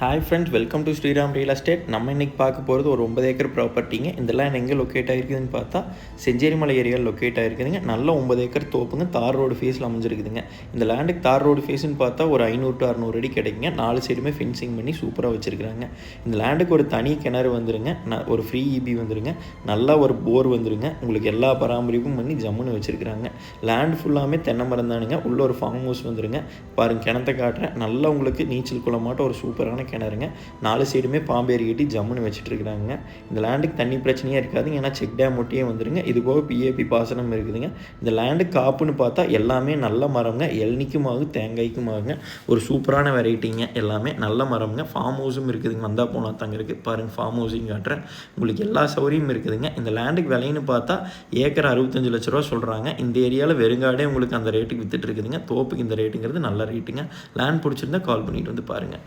Hi friends, welcome to Sriram real estate. நம்ம இன்றைக்கி பார்க்க போகிறது ஒரு 9 ஏக்கர் ப்ராப்பர்ட்டிங்க. இந்த லேண்ட் எங்கே லொக்கேட் ஆகிருக்குதுன்னு பார்த்தா செஞ்சேரிமலை ஏரியாவில் லொக்கேட் ஆகிருக்குதுங்க. நல்ல 9 ஏக்கர் தோப்புங்க. தார் ரோடு ஃபேஸில் அமைஞ்சிருக்குதுங்க. இந்த லேண்டுக்கு தார் ரோடு ஃபேஸ்ன்னு பார்த்தா ஒரு 500 to 600 அடி கிடைக்குங்க. 4 சைடுமே ஃபென்சிங் பண்ணி சூப்பராக வச்சுருக்காங்க. இந்த லேண்டுக்கு ஒரு தனி கிணறு வந்துருங்க, ஒரு ஃப்ரீ இபி வந்துருங்க, நல்லா ஒரு போர் வந்துருங்க. உங்களுக்கு எல்லா பராமரிப்பும் பண்ணி ஜம்முன்னு வச்சுருக்குறாங்க. லேண்ட் ஃபுல்லாமே தென்னை மரம் தானுங்க. உள்ள ஒரு ஃபார்ம் ஹவுஸ் வந்துருங்க. பாருங்கள், கிணத்தை காட்டுறேன். நல்லா உங்களுக்கு நீச்சல் குளமாட்ட ஒரு சூப்பரான கிணறுங்க. 4 சைடுமே பாம்பேரி கட்டி ஜம்முன்னு வச்சுட்டு இருக்கிறாங்க. இந்த லேண்டுக்கு தண்ணி பிரச்சனையே இருக்காதுங்க, ஏன்னா செக் டேம் ஒட்டியே வந்துருங்க. இது போக பிஏபி பாசனம் இருக்குதுங்க. இந்த லேண்டுக்கு காப்புன்னு பார்த்தா எல்லாமே நல்ல மரம்ங்க. எல்னிக்கும் ஆகும், தேங்காய்க்கும் ஆகுங்க. ஒரு சூப்பரான வெரைட்டிங்க. எல்லாமே நல்ல மரம்ங்க. ஃபார்ம் ஹவுஸும் இருக்குதுங்க. வந்தால் போனால் தாங்க இருக்குது. பாருங்கள், ஃபார்ம் ஹவுஸையும் காட்டுறேன். உங்களுக்கு எல்லா சௌகரியமும் இருக்குதுங்க. இந்த லேண்டுக்கு விலைன்னு பார்த்தா ஏக்கர் 65 லட்ச ரூபா சொல்கிறாங்க. இந்த ஏரியாவில் வெறுங்காடே உங்களுக்கு அந்த ரேட்டுக்கு வித்துட்டு இருக்குதுங்க. தோப்புக்கு இந்த ரேட்டுங்கிறது நல்ல ரேட்டுங்க. லேண்ட் பிடிச்சிருந்தா கால் பண்ணிட்டு வந்து பாருங்கள்.